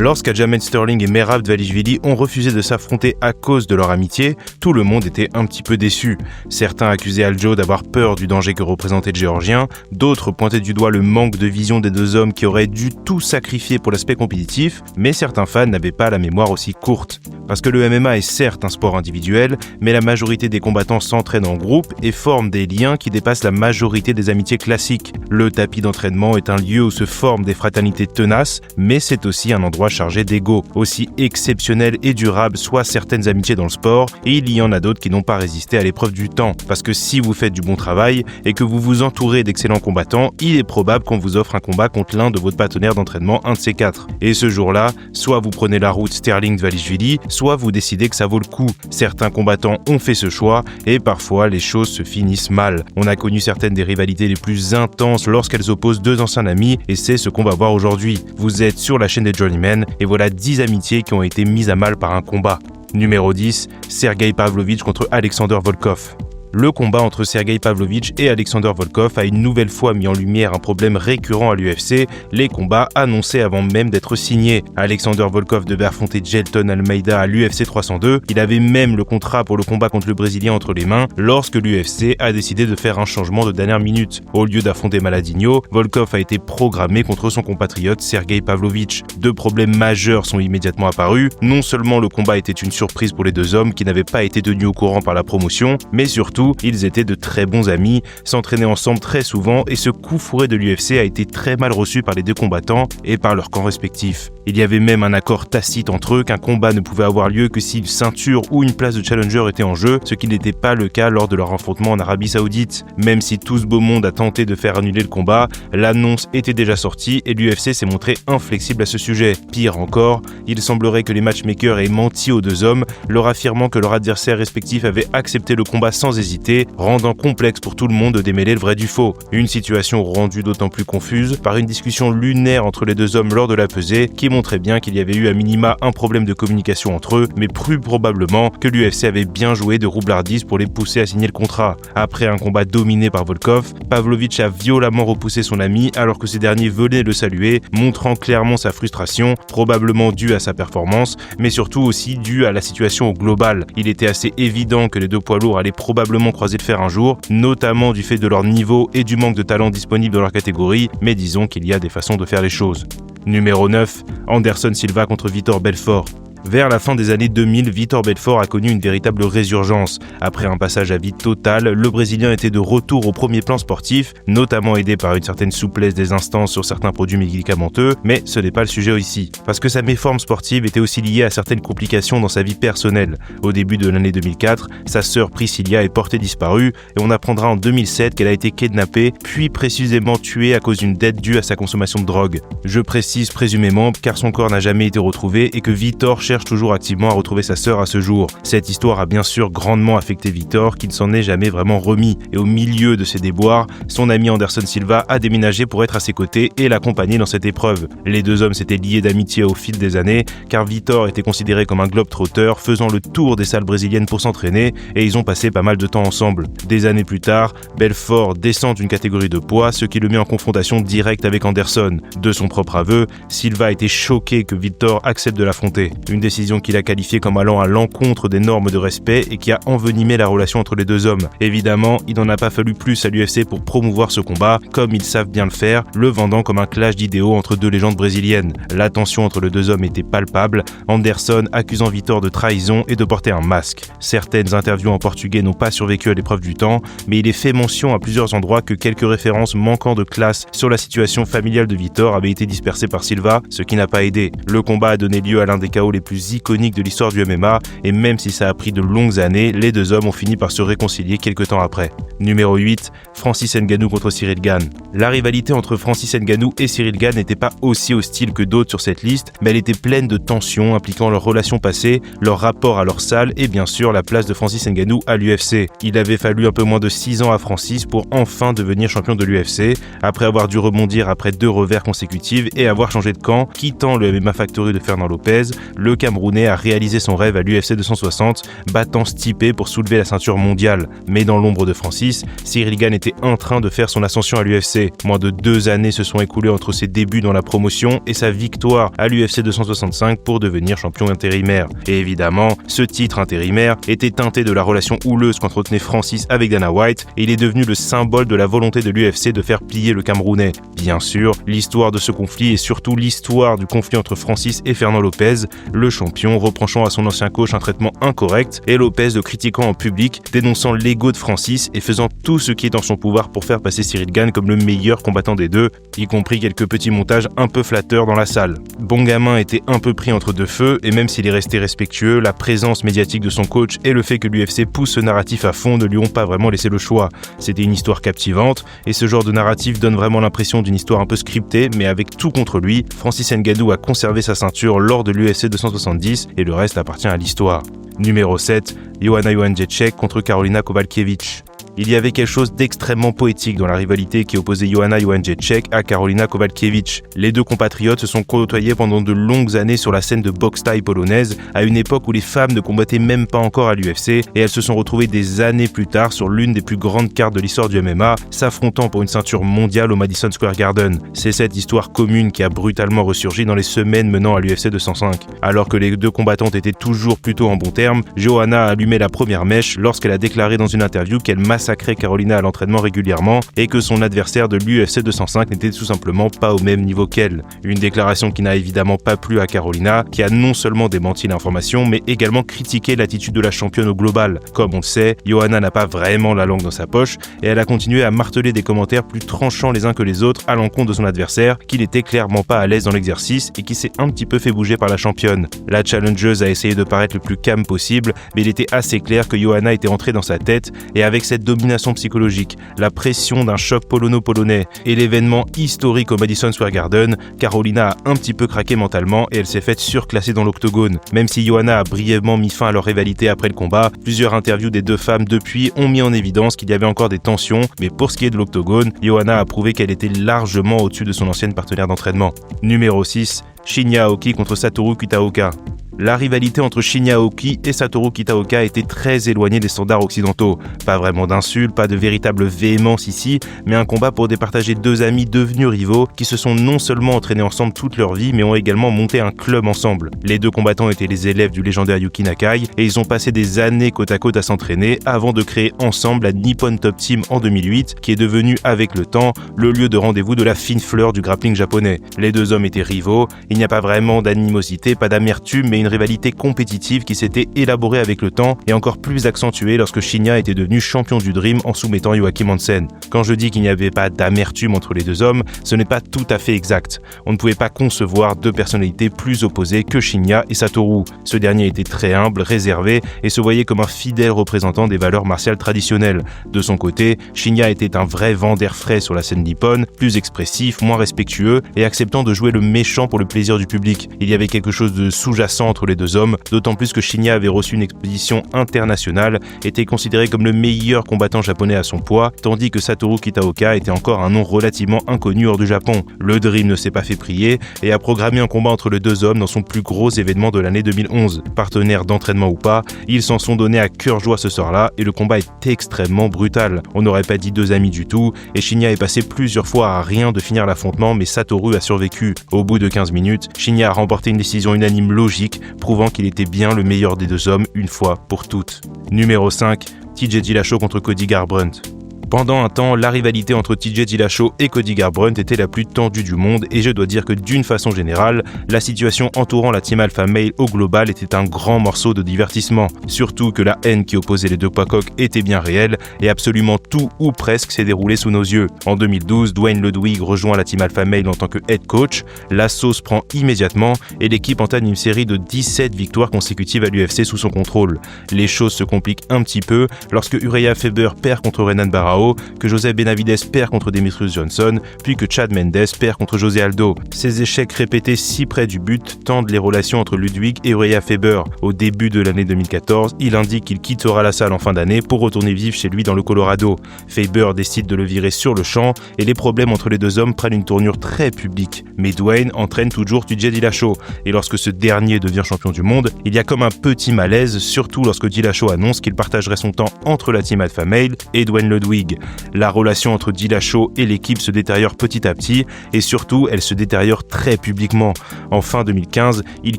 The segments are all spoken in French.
Lorsqu'Aljamain Sterling et Merab Dvalishvili ont refusé de s'affronter à cause de leur amitié, tout le monde était un petit peu déçu. Certains accusaient Aljo d'avoir peur du danger que représentait le Géorgien, d'autres pointaient du doigt le manque de vision des deux hommes qui auraient dû tout sacrifier pour l'aspect compétitif, mais certains fans n'avaient pas la mémoire aussi courte. Parce que le MMA est certes un sport individuel, mais la majorité des combattants s'entraînent en groupe et forment des liens qui dépassent la majorité des amitiés classiques. Le tapis d'entraînement est un lieu où se forment des fraternités tenaces, mais c'est aussi un endroit chargé d'ego. Aussi exceptionnel et durable soient certaines amitiés dans le sport, et il y en a d'autres qui n'ont pas résisté à l'épreuve du temps. Parce que si vous faites du bon travail et que vous vous entourez d'excellents combattants, il est probable qu'on vous offre un combat contre l'un de votre partenaires d'entraînement, un de ces quatre. Et ce jour-là, soit vous prenez la route Sterling-Dvalishvili, soit vous décidez que ça vaut le coup. Certains combattants ont fait ce choix et parfois les choses se finissent mal. On a connu certaines des rivalités les plus intenses lorsqu'elles opposent deux anciens amis et c'est ce qu'on va voir aujourd'hui. Vous êtes sur la chaîne des Journeymen et voilà 10 amitiés qui ont été mises à mal par un combat. Numéro 10, Sergei Pavlovich contre Alexander Volkov. Le combat entre Sergei Pavlovich et Alexander Volkov a une nouvelle fois mis en lumière un problème récurrent à l'UFC, les combats annoncés avant même d'être signés. Alexander Volkov devait affronter Jailton Almeida à l'UFC 302, il avait même le contrat pour le combat contre le Brésilien entre les mains lorsque l'UFC a décidé de faire un changement de dernière minute. Au lieu d'affronter Maladinho, Volkov a été programmé contre son compatriote Sergei Pavlovich. Deux problèmes majeurs sont immédiatement apparus, non seulement le combat était une surprise pour les deux hommes qui n'avaient pas été tenus au courant par la promotion, mais surtout ils étaient de très bons amis, s'entraînaient ensemble très souvent et ce coup fourré de l'UFC a été très mal reçu par les deux combattants et par leurs camps respectifs. Il y avait même un accord tacite entre eux qu'un combat ne pouvait avoir lieu que si une ceinture ou une place de challenger était en jeu, ce qui n'était pas le cas lors de leur affrontement en Arabie Saoudite. Même si tout ce beau monde a tenté de faire annuler le combat, l'annonce était déjà sortie et l'UFC s'est montré inflexible à ce sujet. Pire encore, il semblerait que les matchmakers aient menti aux deux hommes, leur affirmant que leurs adversaires respectifs avaient accepté le combat sans hésiter, rendant complexe pour tout le monde de démêler le vrai du faux. Une situation rendue d'autant plus confuse par une discussion lunaire entre les deux hommes lors de la pesée qui montrait bien qu'il y avait eu à minima un problème de communication entre eux, mais plus probablement que l'UFC avait bien joué de roublardise pour les pousser à signer le contrat. Après un combat dominé par Volkov, Pavlovich a violemment repoussé son ami alors que ce dernier venait le saluer, montrant clairement sa frustration, probablement due à sa performance, mais surtout aussi due à la situation au global. Il était assez évident que les deux poids lourds allaient probablement croiser le fer un jour, notamment du fait de leur niveau et du manque de talent disponible dans leur catégorie, mais disons qu'il y a des façons de faire les choses. Numéro 9, Anderson Silva contre Vitor Belfort. Vers la fin des années 2000, Vitor Belfort a connu une véritable résurgence. Après un passage à vide total, le Brésilien était de retour au premier plan sportif, notamment aidé par une certaine souplesse des instances sur certains produits médicamenteux, mais ce n'est pas le sujet ici. Parce que sa méforme sportive était aussi liée à certaines complications dans sa vie personnelle. Au début de l'année 2004, sa sœur Priscilla est portée disparue et on apprendra en 2007 qu'elle a été kidnappée, puis précisément tuée à cause d'une dette due à sa consommation de drogue. Je précise présumément car son corps n'a jamais été retrouvé et que Vitor cherche toujours activement à retrouver sa sœur à ce jour. Cette histoire a bien sûr grandement affecté Vitor qui ne s'en est jamais vraiment remis et au milieu de ses déboires, son ami Anderson Silva a déménagé pour être à ses côtés et l'accompagner dans cette épreuve. Les deux hommes s'étaient liés d'amitié au fil des années car Vitor était considéré comme un globe-trotter faisant le tour des salles brésiliennes pour s'entraîner et ils ont passé pas mal de temps ensemble. Des années plus tard, Belfort descend d'une catégorie de poids, ce qui le met en confrontation directe avec Anderson. De son propre aveu, Silva a été choqué que Vitor accepte de l'affronter. Une décision qu'il a qualifiée comme allant à l'encontre des normes de respect et qui a envenimé la relation entre les deux hommes. Évidemment, il n'en a pas fallu plus à l'UFC pour promouvoir ce combat, comme ils savent bien le faire, le vendant comme un clash d'idéaux entre deux légendes brésiliennes. La tension entre les deux hommes était palpable, Anderson accusant Vitor de trahison et de porter un masque. Certaines interviews en portugais n'ont pas survécu à l'épreuve du temps, mais il est fait mention à plusieurs endroits que quelques références manquant de classe sur la situation familiale de Vitor avaient été dispersées par Silva, ce qui n'a pas aidé. Le combat a donné lieu à l'un des chaos les plus iconiques de l'histoire du MMA et même si ça a pris de longues années, les deux hommes ont fini par se réconcilier quelques temps après. Numéro 8, Francis Ngannou contre Cyril Gane. La rivalité entre Francis Ngannou et Cyril Gane n'était pas aussi hostile que d'autres sur cette liste, mais elle était pleine de tensions impliquant leurs relations passées, leur rapport à leur salle et bien sûr la place de Francis Ngannou à l'UFC. Il avait fallu un peu moins de 6 ans à Francis pour enfin devenir champion de l'UFC, après avoir dû rebondir après 2 revers consécutifs et avoir changé de camp, quittant le MMA Factory de Fernand Lopez, le Camerounais a réalisé son rêve à l'UFC 260, battant Stipe pour soulever la ceinture mondiale. Mais dans l'ombre de Francis, Cyril Gane était en train de faire son ascension à l'UFC. Moins de 2 années se sont écoulées entre ses débuts dans la promotion et sa victoire à l'UFC 265 pour devenir champion intérimaire. Et évidemment, ce titre intérimaire était teinté de la relation houleuse qu'entretenait Francis avec Dana White et il est devenu le symbole de la volonté de l'UFC de faire plier le Camerounais. Bien sûr, l'histoire de ce conflit et surtout l'histoire du conflit entre Francis et Fernand Lopez, le champion reprochant à son ancien coach un traitement incorrect et Lopez le critiquant en public, dénonçant l'ego de Francis et faisant tout ce qui est dans son pouvoir pour faire passer Cyril Gane comme le meilleur combattant des deux, y compris quelques petits montages un peu flatteurs dans la salle. Bon Gamin était un peu pris entre deux feux et même s'il est resté respectueux, la présence médiatique de son coach et le fait que l'UFC pousse ce narratif à fond ne lui ont pas vraiment laissé le choix. C'était une histoire captivante et ce genre de narratif donne vraiment l'impression d'une histoire un peu scriptée, mais avec tout contre lui, Francis Ngannou a conservé sa ceinture lors de l'UFC 270 et le reste appartient à l'histoire. Numéro 7, Joanna Jędrzejczyk contre Karolina Kowalkiewicz. Il y avait quelque chose d'extrêmement poétique dans la rivalité qui opposait Joanna Jędrzejczyk à Karolina Kowalkiewicz. Les deux compatriotes se sont côtoyés pendant de longues années sur la scène de boxe thaï polonaise, à une époque où les femmes ne combattaient même pas encore à l'UFC, et elles se sont retrouvées des années plus tard sur l'une des plus grandes cartes de l'histoire du MMA, s'affrontant pour une ceinture mondiale au Madison Square Garden. C'est cette histoire commune qui a brutalement ressurgi dans les semaines menant à l'UFC 205. Alors que les deux combattantes étaient toujours plutôt en bons termes, Joanna a allumé la première mèche lorsqu'elle a déclaré dans une interview qu'elle massacrait Karolina à l'entraînement régulièrement et que son adversaire de l'UFC 205 n'était tout simplement pas au même niveau qu'elle. Une déclaration qui n'a évidemment pas plu à Karolina, qui a non seulement démenti l'information, mais également critiqué l'attitude de la championne au global. Comme on le sait, Joanna n'a pas vraiment la langue dans sa poche et elle a continué à marteler des commentaires plus tranchants les uns que les autres à l'encontre de son adversaire, qui n'était clairement pas à l'aise dans l'exercice et qui s'est un petit peu fait bouger par la championne. La challengeuse a essayé de paraître le plus calme possible, mais il était assez clair que Joanna était entrée dans sa tête et avec cette domination psychologique, la pression d'un choc polono-polonais et l'événement historique au Madison Square Garden, Karolina a un petit peu craqué mentalement et elle s'est faite surclasser dans l'octogone. Même si Joanna a brièvement mis fin à leur rivalité après le combat, plusieurs interviews des deux femmes depuis ont mis en évidence qu'il y avait encore des tensions, mais pour ce qui est de l'octogone, Joanna a prouvé qu'elle était largement au-dessus de son ancienne partenaire d'entraînement. Numéro 6, Shinya Aoki contre Satoru Kitaoka. La rivalité entre Shinya Aoki et Satoru Kitaoka était très éloignée des standards occidentaux. Pas vraiment d'insultes, pas de véritable véhémence ici, mais un combat pour départager deux amis devenus rivaux qui se sont non seulement entraînés ensemble toute leur vie, mais ont également monté un club ensemble. Les deux combattants étaient les élèves du légendaire Yuki Nakai et ils ont passé des années côte à côte à s'entraîner avant de créer ensemble la Nippon Top Team en 2008, qui est devenue avec le temps le lieu de rendez-vous de la fine fleur du grappling japonais. Les deux hommes étaient rivaux, il n'y a pas vraiment d'animosité, pas d'amertume, mais une rivalité compétitive qui s'était élaborée avec le temps et encore plus accentuée lorsque Shinya était devenu champion du Dream en soumettant Joachim Hansen. Quand je dis qu'il n'y avait pas d'amertume entre les deux hommes, ce n'est pas tout à fait exact. On ne pouvait pas concevoir deux personnalités plus opposées que Shinya et Satoru. Ce dernier était très humble, réservé et se voyait comme un fidèle représentant des valeurs martiales traditionnelles. De son côté, Shinya était un vrai vent d'air frais sur la scène nippone, plus expressif, moins respectueux et acceptant de jouer le méchant pour le plaisir du public. Il y avait quelque chose de sous-jacent entre les deux hommes, d'autant plus que Shinya avait reçu une exposition internationale, était considéré comme le meilleur combattant japonais à son poids, tandis que Satoru Kitaoka était encore un nom relativement inconnu hors du Japon. Le Dream ne s'est pas fait prier et a programmé un combat entre les deux hommes dans son plus gros événement de l'année 2011. Partenaires d'entraînement ou pas, ils s'en sont donnés à cœur joie ce soir-là et le combat est extrêmement brutal. On n'aurait pas dit deux amis du tout et Shinya est passé plusieurs fois à rien de finir l'affrontement, mais Satoru a survécu. Au bout de 15 minutes, Shinya a remporté une décision unanime logique, prouvant qu'il était bien le meilleur des deux hommes une fois pour toutes. Numéro 5, TJ Dillashaw contre Cody Garbrandt. Pendant un temps, la rivalité entre TJ Dillashaw et Cody Garbrandt était la plus tendue du monde et je dois dire que d'une façon générale, la situation entourant la team Alpha Male au global était un grand morceau de divertissement. Surtout que la haine qui opposait les deux poids coqs était bien réelle et absolument tout ou presque s'est déroulé sous nos yeux. En 2012, Dwayne Ludwig rejoint la team Alpha Male en tant que head coach, la sauce prend immédiatement et l'équipe entame une série de 17 victoires consécutives à l'UFC sous son contrôle. Les choses se compliquent un petit peu lorsque Uriah Faber perd contre Renan Barão KO, que José Benavidez perd contre Demetrius Johnson, puis que Chad Mendes perd contre José Aldo. Ces échecs répétés si près du but tendent les relations entre Ludwig et Uriah Faber. Au début de l'année 2014, il indique qu'il quittera la salle en fin d'année pour retourner vivre chez lui dans le Colorado. Faber décide de le virer sur le champ et les problèmes entre les deux hommes prennent une tournure très publique. Mais Dwayne entraîne toujours TJ Dillashaw et lorsque ce dernier devient champion du monde, il y a comme un petit malaise, surtout lorsque Dillashaw annonce qu'il partagerait son temps entre la team Alpha Male et Dwayne Ludwig. La relation entre Dillashaw et l'équipe se détériore petit à petit et surtout elle se détériore très publiquement. En fin 2015, il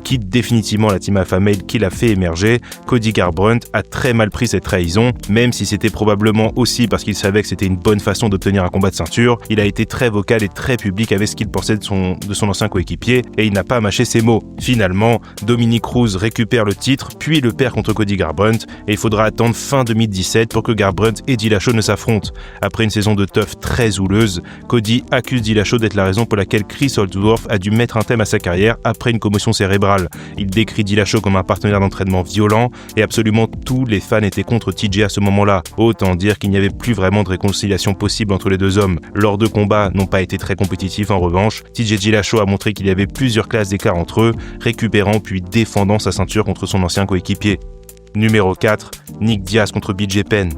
quitte définitivement la team Alpha Male qui l'a fait émerger. Cody Garbrandt a très mal pris cette trahison, même si c'était probablement aussi parce qu'il savait que c'était une bonne façon d'obtenir un combat de ceinture. Il a été très vocal et très public avec ce qu'il pensait de son ancien coéquipier et il n'a pas mâché ses mots. Finalement, Dominick Cruz récupère le titre, puis le perd contre Cody Garbrandt et il faudra attendre fin 2017 pour que Garbrandt et Dillashaw ne s'affrontent. Après une saison de teuf très houleuse, Cody accuse Dillashaw d'être la raison pour laquelle Chris Holdsworth a dû mettre un terme à sa carrière après une commotion cérébrale. Il décrit Dillashaw comme un partenaire d'entraînement violent et absolument tous les fans étaient contre TJ à ce moment-là. Autant dire qu'il n'y avait plus vraiment de réconciliation possible entre les deux hommes. Leurs deux combats n'ont pas été très compétitifs en revanche. TJ Dillashaw a montré qu'il y avait plusieurs classes d'écart entre eux, récupérant puis défendant sa ceinture contre son ancien coéquipier. Numéro 4, Nick Diaz contre BJ Penn.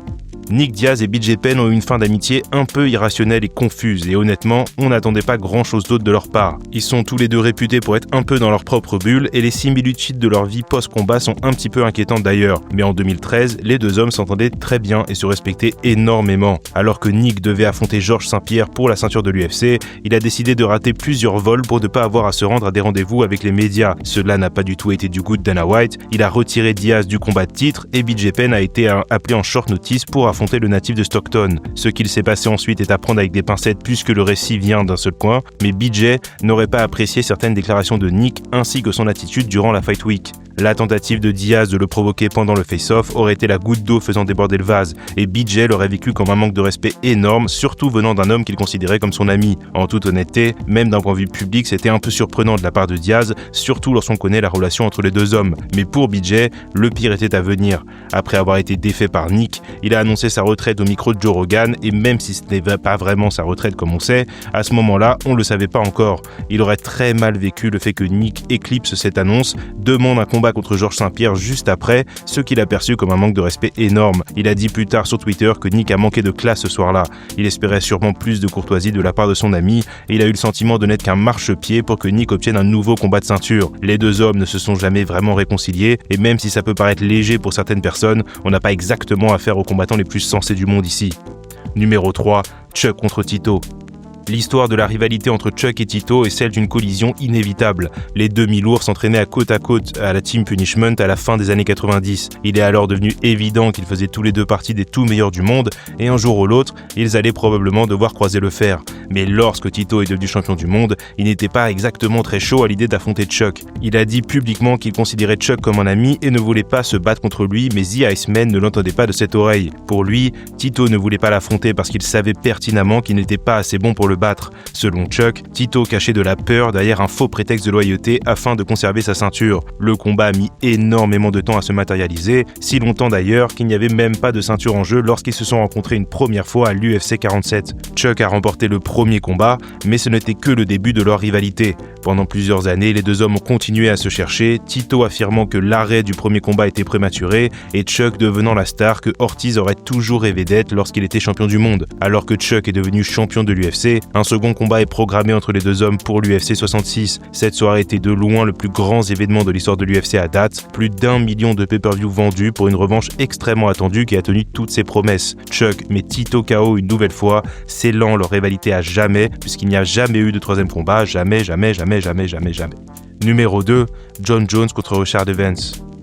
Nick Diaz et BJ Penn ont eu une fin d'amitié un peu irrationnelle et confuse et honnêtement, on n'attendait pas grand chose d'autre de leur part. Ils sont tous les deux réputés pour être un peu dans leur propre bulle et les similitudes de leur vie post-combat sont un petit peu inquiétantes d'ailleurs. Mais en 2013, les deux hommes s'entendaient très bien et se respectaient énormément. Alors que Nick devait affronter Georges St-Pierre pour la ceinture de l'UFC, il a décidé de rater plusieurs vols pour ne pas avoir à se rendre à des rendez-vous avec les médias. Cela n'a pas du tout été du goût de Dana White, il a retiré Diaz du combat de titre et BJ Penn a été appelé en short notice pour affronter le natif de Stockton. Ce qu'il s'est passé ensuite est à prendre avec des pincettes puisque le récit vient d'un seul coin, mais BJ n'aurait pas apprécié certaines déclarations de Nick ainsi que son attitude durant la Fight Week. La tentative de Diaz de le provoquer pendant le face-off aurait été la goutte d'eau faisant déborder le vase, et BJ l'aurait vécu comme un manque de respect énorme, surtout venant d'un homme qu'il considérait comme son ami. En toute honnêteté, même d'un point de vue public, c'était un peu surprenant de la part de Diaz, surtout lorsqu'on connaît la relation entre les deux hommes. Mais pour BJ, le pire était à venir. Après avoir été défait par Nick, il a annoncé sa retraite au micro de Joe Rogan, et même si ce n'était pas vraiment sa retraite comme on sait, à ce moment-là, on ne le savait pas encore. Il aurait très mal vécu le fait que Nick éclipse cette annonce, demande un combat contre Georges St-Pierre juste après, ce qu'il a perçu comme un manque de respect énorme. Il a dit plus tard sur Twitter que Nick a manqué de classe ce soir-là. Il espérait sûrement plus de courtoisie de la part de son ami et il a eu le sentiment de n'être qu'un marchepied pour que Nick obtienne un nouveau combat de ceinture. Les deux hommes ne se sont jamais vraiment réconciliés et même si ça peut paraître léger pour certaines personnes, on n'a pas exactement affaire aux combattants les plus sensés du monde ici. Numéro 3, Chuck contre Tito. L'histoire de la rivalité entre Chuck et Tito est celle d'une collision inévitable. Les deux mi-lourds s'entraînaient à côte à la Team Punishment à la fin des années 90. Il est alors devenu évident qu'ils faisaient tous les deux partie des tout meilleurs du monde et un jour ou l'autre, ils allaient probablement devoir croiser le fer. Mais lorsque Tito est devenu champion du monde, il n'était pas exactement très chaud à l'idée d'affronter Chuck. Il a dit publiquement qu'il considérait Chuck comme un ami et ne voulait pas se battre contre lui, mais The Iceman ne l'entendait pas de cette oreille. Pour lui, Tito ne voulait pas l'affronter parce qu'il savait pertinemment qu'il n'était pas assez bon pour le battre. Selon Chuck, Tito cachait de la peur derrière un faux prétexte de loyauté afin de conserver sa ceinture. Le combat a mis énormément de temps à se matérialiser, si longtemps d'ailleurs qu'il n'y avait même pas de ceinture en jeu lorsqu'ils se sont rencontrés une première fois à l'UFC 47. Chuck a remporté le premier combat, mais ce n'était que le début de leur rivalité. Pendant plusieurs années, les deux hommes ont continué à se chercher, Tito affirmant que l'arrêt du premier combat était prématuré et Chuck devenant la star que Ortiz aurait toujours rêvé d'être lorsqu'il était champion du monde. Alors que Chuck est devenu champion de l'UFC, un second combat est programmé entre les deux hommes pour l'UFC 66. Cette soirée était de loin le plus grand événement de l'histoire de l'UFC à date, plus d'1 million de pay-per-view vendus pour une revanche extrêmement attendue qui a tenu toutes ses promesses. Chuck met Tito KO une nouvelle fois, scellant leur rivalité à jamais, puisqu'il n'y a jamais eu de troisième combat, jamais. Numéro 2, John Jones contre Richard Evans.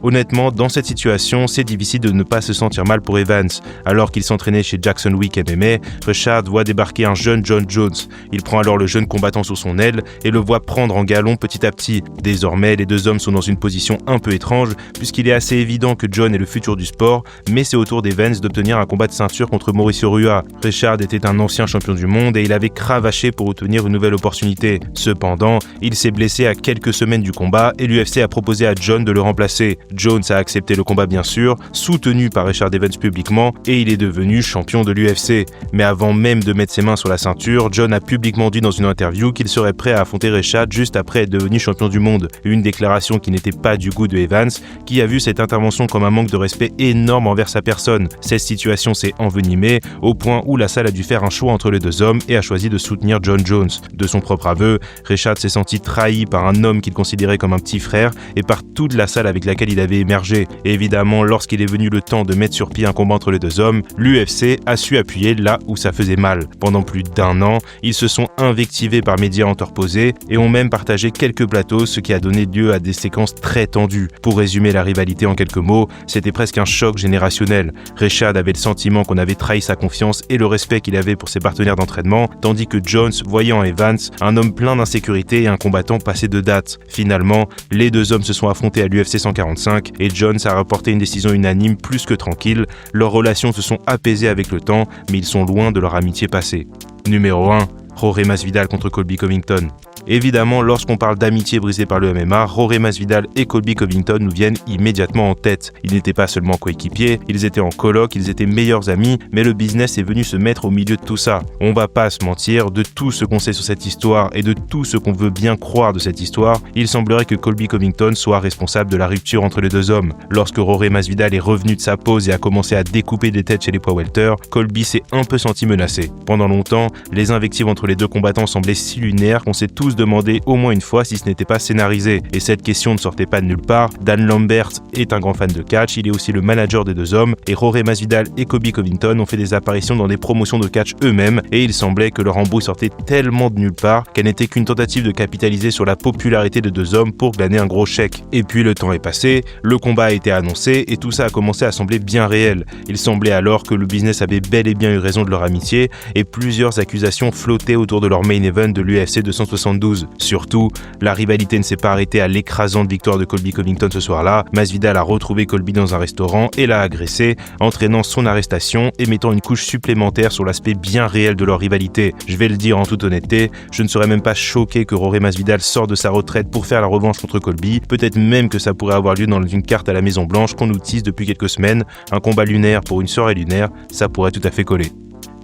Honnêtement, dans cette situation, c'est difficile de ne pas se sentir mal pour Evans. Alors qu'il s'entraînait chez Jackson Wick MMA, Richard voit débarquer un jeune John Jones. Il prend alors le jeune combattant sous son aile et le voit prendre en galon petit à petit. Désormais, les deux hommes sont dans une position un peu étrange puisqu'il est assez évident que John est le futur du sport, mais c'est au tour d'Evans d'obtenir un combat de ceinture contre Mauricio Rua. Richard était un ancien champion du monde et il avait cravaché pour obtenir une nouvelle opportunité. Cependant, il s'est blessé à quelques semaines du combat et l'UFC a proposé à John de le remplacer. Jones a accepté le combat bien sûr, soutenu par Rashad Evans publiquement, et il est devenu champion de l'UFC. Mais avant même de mettre ses mains sur la ceinture, John a publiquement dit dans une interview qu'il serait prêt à affronter Rashad juste après être devenu champion du monde. Une déclaration qui n'était pas du goût de Evans, qui a vu cette intervention comme un manque de respect énorme envers sa personne. Cette situation s'est envenimée au point où la salle a dû faire un choix entre les deux hommes et a choisi de soutenir John Jones. De son propre aveu, Rashad s'est senti trahi par un homme qu'il considérait comme un petit frère et par toute la salle avec laquelle il avait émergé. Et évidemment, lorsqu'il est venu le temps de mettre sur pied un combat entre les deux hommes, l'UFC a su appuyer là où ça faisait mal. Pendant plus d'1 an, ils se sont invectivés par médias interposés et ont même partagé quelques plateaux, ce qui a donné lieu à des séquences très tendues. Pour résumer la rivalité en quelques mots, c'était presque un choc générationnel. Rashad avait le sentiment qu'on avait trahi sa confiance et le respect qu'il avait pour ses partenaires d'entraînement, tandis que Jones voyait en Evans un homme plein d'insécurité et un combattant passé de date. Finalement, les deux hommes se sont affrontés à l'UFC 145 et Jones a rapporté une décision unanime plus que tranquille. Leurs relations se sont apaisées avec le temps, mais ils sont loin de leur amitié passée. Numéro 1, Jorge Masvidal contre Colby Covington. Évidemment, lorsqu'on parle d'amitié brisée par le MMA, Jorge Masvidal et Colby Covington nous viennent immédiatement en tête. Ils n'étaient pas seulement coéquipiers, ils étaient en coloc, ils étaient meilleurs amis, mais le business est venu se mettre au milieu de tout ça. On va pas se mentir, de tout ce qu'on sait sur cette histoire et de tout ce qu'on veut bien croire de cette histoire, il semblerait que Colby Covington soit responsable de la rupture entre les deux hommes. Lorsque Jorge Masvidal est revenu de sa pause et a commencé à découper des têtes chez les poids welter, Colby s'est un peu senti menacé. Pendant longtemps, les invectives entre les deux combattants semblaient si lunaires qu'on s'est tous demandé au moins une fois si ce n'était pas scénarisé. Et cette question ne sortait pas de nulle part. Dan Lambert est un grand fan de catch, il est aussi le manager des deux hommes, et Jorge Masvidal et Colby Covington ont fait des apparitions dans des promotions de catch eux-mêmes, et il semblait que leur embrouille sortait tellement de nulle part qu'elle n'était qu'une tentative de capitaliser sur la popularité des deux hommes pour glaner un gros chèque. Et puis le temps est passé, le combat a été annoncé, et tout ça a commencé à sembler bien réel. Il semblait alors que le business avait bel et bien eu raison de leur amitié, et plusieurs accusations flottaient autour de leur main event de l'UFC 272. Surtout, la rivalité ne s'est pas arrêtée à l'écrasante victoire de Colby Covington ce soir-là. Masvidal a retrouvé Colby dans un restaurant et l'a agressé, entraînant son arrestation et mettant une couche supplémentaire sur l'aspect bien réel de leur rivalité. Je vais le dire en toute honnêteté, je ne serais même pas choqué que Jorge Masvidal sorte de sa retraite pour faire la revanche contre Colby. Peut-être même que ça pourrait avoir lieu dans une carte à la Maison Blanche qu'on nous tease depuis quelques semaines. Un combat lunaire pour une soirée lunaire, ça pourrait tout à fait coller.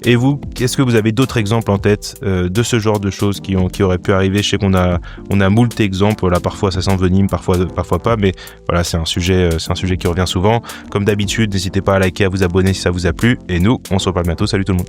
Et vous, est-ce que vous avez d'autres exemples en tête de ce genre de choses qui auraient pu arriver? Je sais qu'on a moult exemples, là parfois ça s'envenime, parfois pas, mais voilà, c'est un sujet qui revient souvent. Comme d'habitude, n'hésitez pas à liker, à vous abonner si ça vous a plu, et nous, on se reparle bientôt, salut tout le monde.